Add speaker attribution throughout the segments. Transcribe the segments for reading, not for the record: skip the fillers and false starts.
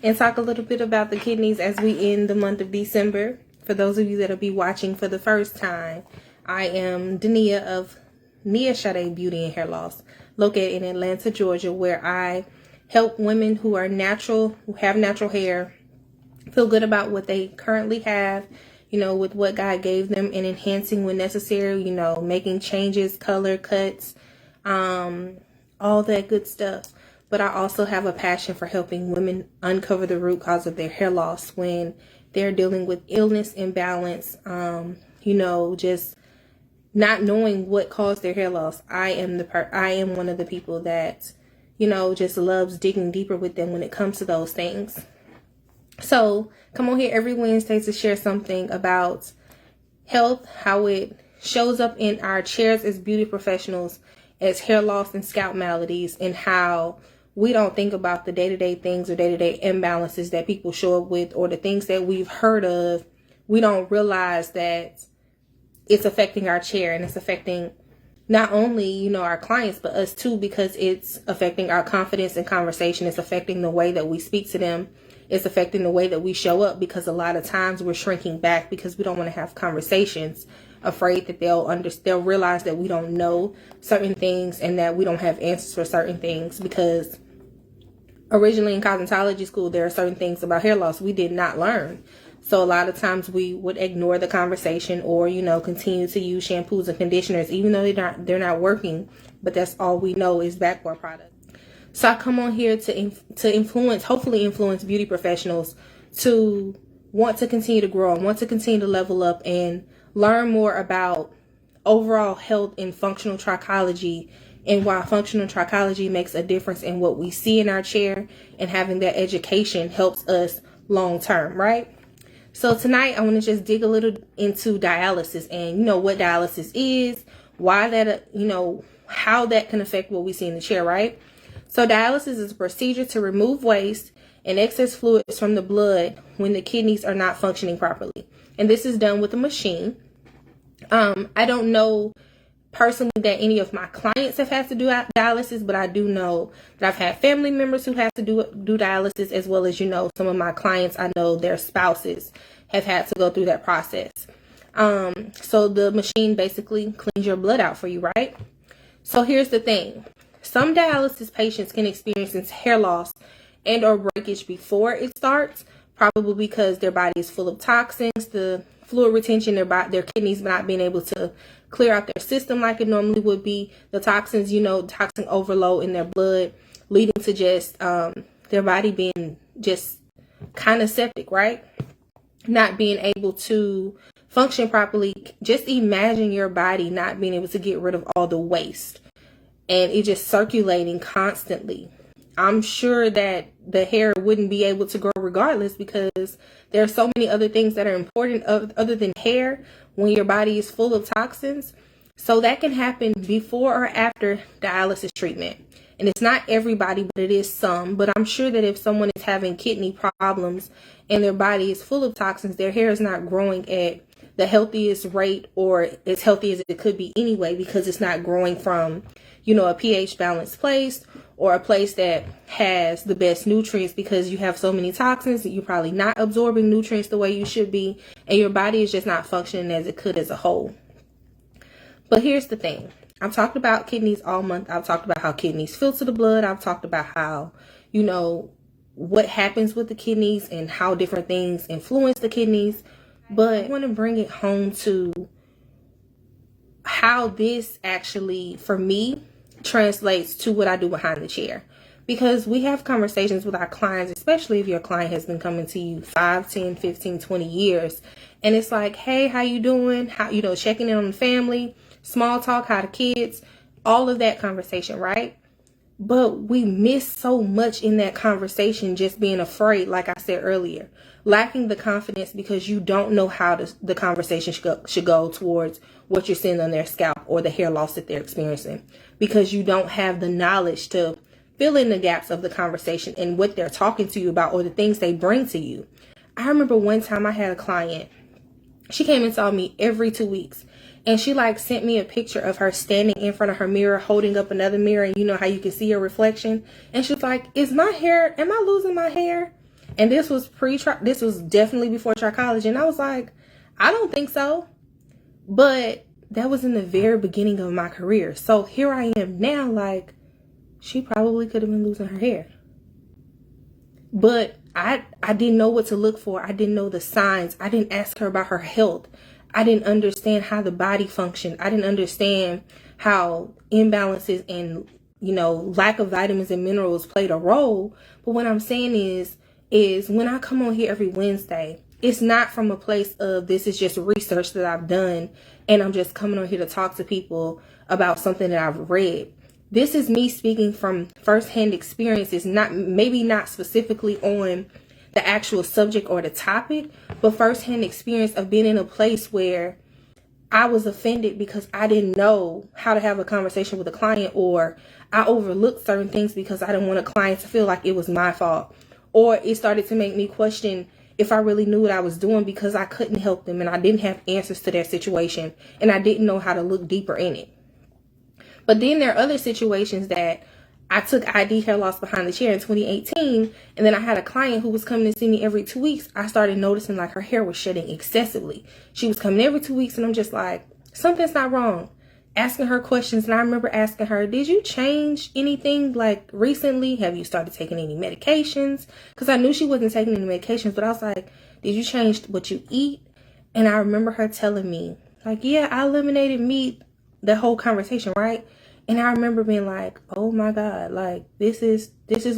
Speaker 1: and talk a little bit about the kidneys as we end the month of December. For those of you that will be watching for the first time, I am Dania of Sade Beauty and Hair Loss, located in Atlanta, Georgia, where I help women who are natural, who have natural hair, feel good about what they currently have, with what God gave them, and enhancing when necessary, making changes, color, cuts, all that good stuff. But I also have a passion for helping women uncover the root cause of their hair loss when they're dealing with illness, imbalance, just not knowing what caused their hair loss. I am one of the people that, just loves digging deeper with them when it comes to those things. So come on here every Wednesday to share something about health, how it shows up in our chairs as beauty professionals, as hair loss and scalp maladies, and how we don't think about the day-to-day things or day-to-day imbalances that people show up with, or the things that we've heard of. We don't realize that it's affecting our chair, and it's affecting not only, our clients, but us too, because it's affecting our confidence and conversation. It's affecting the way that we speak to them. It's affecting the way that we show up, because a lot of times we're shrinking back because we don't want to have conversations, afraid that they'll realize that we don't know certain things and that we don't have answers for certain things, because originally in cosmetology school, there are certain things about hair loss we did not learn. So a lot of times we would ignore the conversation, or, continue to use shampoos and conditioners, even though they're not working, but that's all we know is backboard product. So I come on here to hopefully influence beauty professionals to want to continue to grow and want to continue to level up and learn more about overall health and functional trichology, and why functional trichology makes a difference in what we see in our chair, and having that education helps us long term, right? So tonight I want to just dig a little into dialysis, and what dialysis is, why that, how that can affect what we see in the chair, right? So dialysis is a procedure to remove waste and excess fluids from the blood when the kidneys are not functioning properly. And this is done with a machine. I don't know personally that any of my clients have had to do dialysis, but I do know that I've had family members who have to do dialysis, as well as, some of my clients, I know their spouses have had to go through that process. So the machine basically cleans your blood out for you, right? So here's the thing. Some dialysis patients can experience hair loss and or breakage before it starts, probably because their body is full of toxins, the fluid retention, their kidneys not being able to clear out their system like it normally would be, the toxins, toxin overload in their blood, leading to just their body being just kind of septic, right? Not being able to function properly. Just imagine your body not being able to get rid of all the waste, and it just circulating constantly. I'm sure that the hair wouldn't be able to grow regardless, because there are so many other things that are important other than hair when your body is full of toxins. So that can happen before or after dialysis treatment. And it's not everybody, but it is some. But I'm sure that if someone is having kidney problems and their body is full of toxins, their hair is not growing at the healthiest rate, or as healthy as it could be anyway, because it's not growing from, a pH balanced place, or a place that has the best nutrients, because you have so many toxins that you're probably not absorbing nutrients the way you should be, and your body is just not functioning as it could as a whole. But here's the thing. I've talked about kidneys all month. I've talked about how kidneys filter the blood. I've talked about how, what happens with the kidneys and how different things influence the kidneys. But I want to bring it home to how this actually, for me, translates to what I do behind the chair. Because we have conversations with our clients, especially if your client has been coming to you 5, 10, 15, 20 years. And it's like, hey, how you doing? How, checking in on the family, small talk, how the kids, all of that conversation, right? But we miss so much in that conversation, just being afraid, like I said earlier, lacking the confidence because you don't know how the conversation should go towards what you're seeing on their scalp or the hair loss that they're experiencing, because you don't have the knowledge to fill in the gaps of the conversation and what they're talking to you about, or the things they bring to you. I remember one time I had a client. She came and saw me every 2 weeks. And she sent me a picture of her standing in front of her mirror, holding up another mirror. And you know how you can see your reflection. And she's like, am I losing my hair? And this was this was definitely before trichology. And I was like, I don't think so. But that was in the very beginning of my career. So here I am now, like, she probably could have been losing her hair. But I didn't know what to look for. I didn't know the signs. I didn't ask her about her health. I didn't understand how the body functioned. I didn't understand how imbalances and, lack of vitamins and minerals played a role. But what I'm saying is when I come on here every Wednesday, it's not from a place of this is just research that I've done and I'm just coming on here to talk to people about something that I've read. This is me speaking from firsthand experiences, maybe not specifically on the actual subject or the topic, but firsthand experience of being in a place where I was offended because I didn't know how to have a conversation with a client, or I overlooked certain things because I didn't want a client to feel like it was my fault, or it started to make me question if I really knew what I was doing because I couldn't help them and I didn't have answers to their situation and I didn't know how to look deeper in it. But then there are other situations that I took ID hair loss behind the chair in 2018, and then I had a client who was coming to see me every 2 weeks. I started noticing like her hair was shedding excessively. She was coming every 2 weeks and I'm just like, something's not wrong. Asking her questions, and I remember asking her, did you change anything like recently? Have you started taking any medications? Because I knew she wasn't taking any medications, but I was like, did you change what you eat? And I remember her telling me like, yeah, I eliminated meat, the whole conversation, right? And I remember being like, oh my God, like this is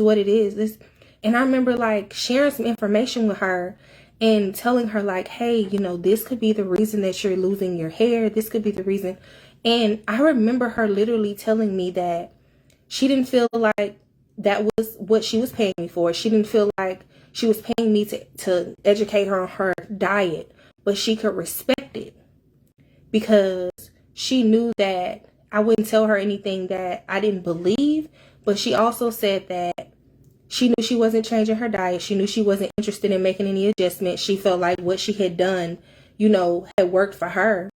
Speaker 1: what it is. And I remember like sharing some information with her and telling her like, hey, this could be the reason that you're losing your hair. This could be the reason. And I remember her literally telling me that she didn't feel like that was what she was paying me for. She didn't feel like she was paying me to educate her on her diet, but she could respect it because she knew that I wouldn't tell her anything that I didn't believe. But she also said that she knew she wasn't changing her diet. She knew she wasn't interested in making any adjustments. She felt like what she had done, had worked for her.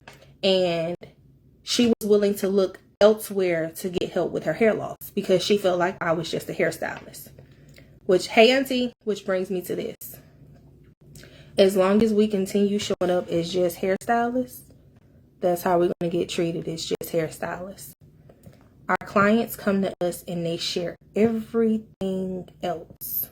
Speaker 1: And she was willing to look elsewhere to get help with her hair loss because she felt like I was just a hairstylist. Which, hey auntie, which brings me to this. As long as we continue showing up as just hairstylists, that's how we're going to get treated, as just hairstylists. Our clients come to us and they share everything else.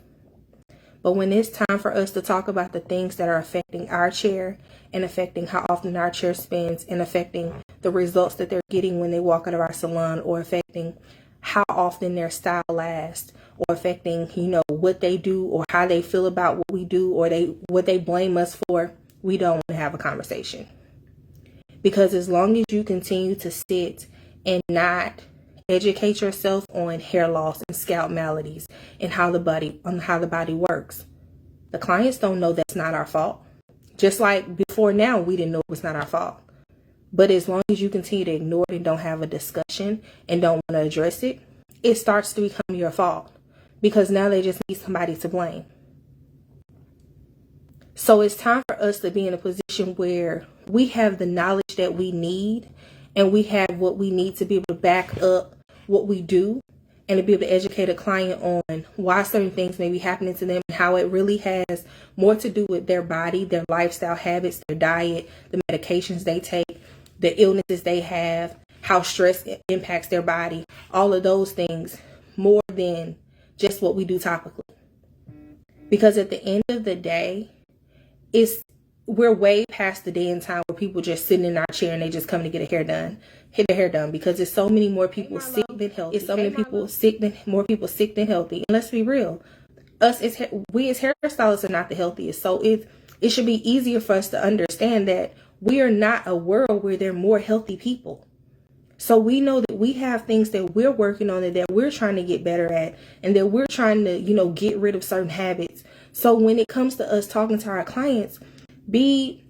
Speaker 1: But when it's time for us to talk about the things that are affecting our chair and affecting how often our chair spins and affecting the results that they're getting when they walk out of our salon, or affecting how often their style lasts, or affecting, what they do or how they feel about what we do, or what they blame us for, we don't want to have a conversation. Because as long as you continue to sit and not educate yourself on hair loss and scalp maladies and how the body works, the clients don't know that's not our fault. Just like before now, we didn't know it was not our fault. But as long as you continue to ignore it and don't have a discussion and don't want to address it, it starts to become your fault because now they just need somebody to blame. So it's time for us to be in a position where we have the knowledge that we need and we have what we need to be able to back up what we do and to be able to educate a client on why certain things may be happening to them and how it really has more to do with their body, their lifestyle habits, their diet, the medications they take, the illnesses they have, how stress impacts their body, all of those things, more than just what we do topically. Because at the end of the day, we're way past the day and time where people just sitting in our chair and they just come to get their hair done, because there's so many more people sick than healthy. It's so many more people sick than healthy. And let's be real, we as hairstylists are not the healthiest. So it should be easier for us to understand that we are not a world where there are more healthy people. So we know that we have things that we're working on and that we're trying to get better at, and that we're trying to, get rid of certain habits. So when it comes to us talking to our clients, be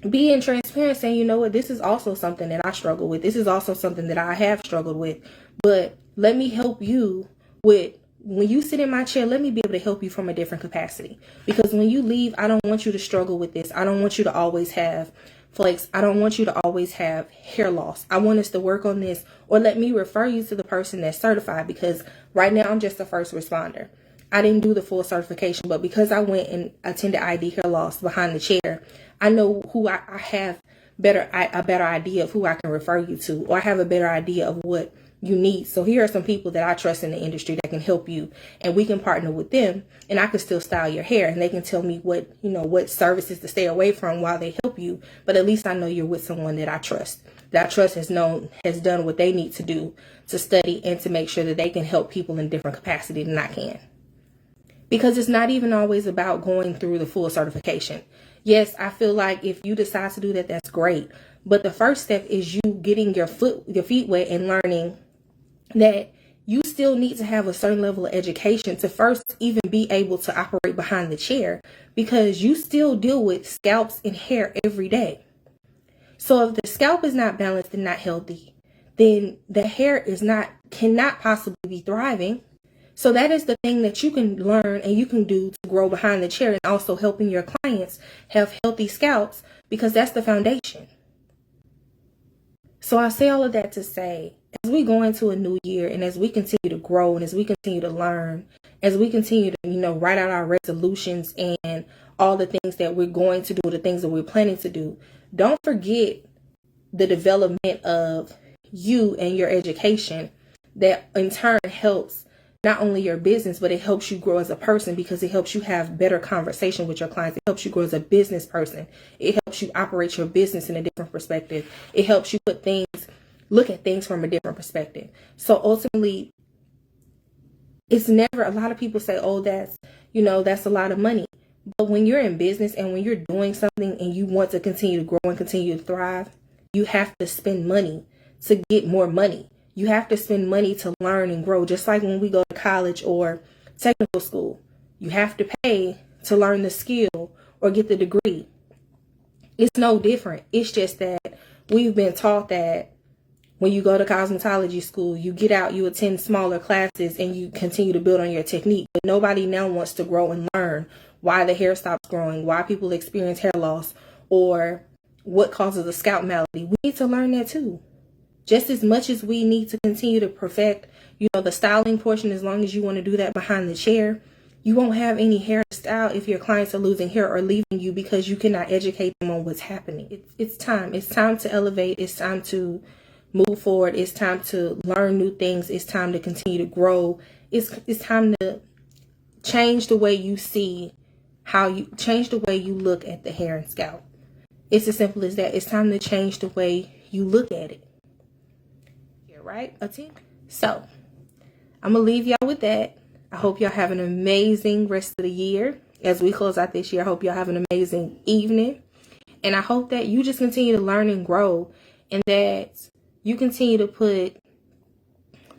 Speaker 1: in transparent, saying, you know what, this is also something that I struggle with. This is also something that I have struggled with. But let me help you with, when you sit in my chair, let me be able to help you from a different capacity. Because when you leave, I don't want you to struggle with this. I don't want you to always have flakes. I don't want you to always have hair loss. I want us to work on this, or let me refer you to the person that's certified, because right now I'm just a first responder. I didn't do the full certification, but because I went and attended ID Hair Loss behind the chair, I know who I have a better idea of who I can refer you to, or I have a better idea of what you need. So here are some people that I trust in the industry that can help you, and we can partner with them, and I can still style your hair, and they can tell me what services to stay away from while they help you. But at least I know you're with someone that I trust. That I trust has done what they need to do to study and to make sure that they can help people in different capacity than I can. Because it's not even always about going through the full certification. Yes, I feel like if you decide to do that, that's great. But the first step is you getting your feet wet and learning that you still need to have a certain level of education to first even be able to operate behind the chair, because you still deal with scalps and hair every day. So if the scalp is not balanced and not healthy, then the hair cannot possibly be thriving. So that is the thing that you can learn and you can do to grow behind the chair, and also helping your clients have healthy scalps, because that's the foundation. So I say all of that to say, as we go into a new year, and as we continue to grow, and as we continue to learn, as we continue to, write out our resolutions and all the things that we're going to do, the things that we're planning to do, don't forget the development of you and your education, that in turn helps not only your business, but it helps you grow as a person, because it helps you have better conversation with your clients. It helps you grow as a business person. It helps you operate your business in a different perspective. It helps you look at things from a different perspective. So ultimately, it's never, a lot of people say, oh, that's a lot of money. But when you're in business and when you're doing something and you want to continue to grow and continue to thrive, you have to spend money to get more money. You have to spend money to learn and grow. Just like when we go to college or technical school, you have to pay to learn the skill or get the degree. It's no different. It's just that we've been taught that when you go to cosmetology school, you get out, you attend smaller classes, and you continue to build on your technique. But nobody now wants to grow and learn why the hair stops growing, why people experience hair loss, or what causes a scalp malady. We need to learn that too. Just as much as we need to continue to perfect, the styling portion, as long as you want to do that behind the chair, you won't have any hair to style if your clients are losing hair or leaving you because you cannot educate them on what's happening. It's time. It's time to elevate. It's time to move forward. It's time to learn new things. It's time to continue to grow. It's time to change the way you change the way you look at the hair and scalp. It's as simple as that. It's time to change the way you look at it. Right? So I'm gonna leave y'all with that. I hope y'all have an amazing rest of the year. As we close out this year, I hope y'all have an amazing evening, and I hope that you just continue to learn and grow, and that you continue to put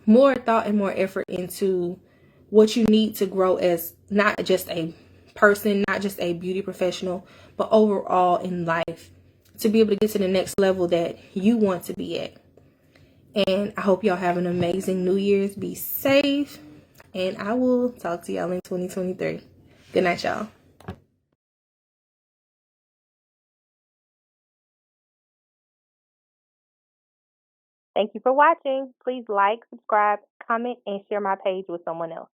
Speaker 1: more thought and more effort into what you need to grow as not just a person, not just a beauty professional, but overall in life, to be able to get to the next level that you want to be at. And I hope y'all have an amazing New Year's. Be safe. And I will talk to y'all in 2023. Good night, y'all. Thank you for watching. Please like, subscribe, comment, and share my page with someone else.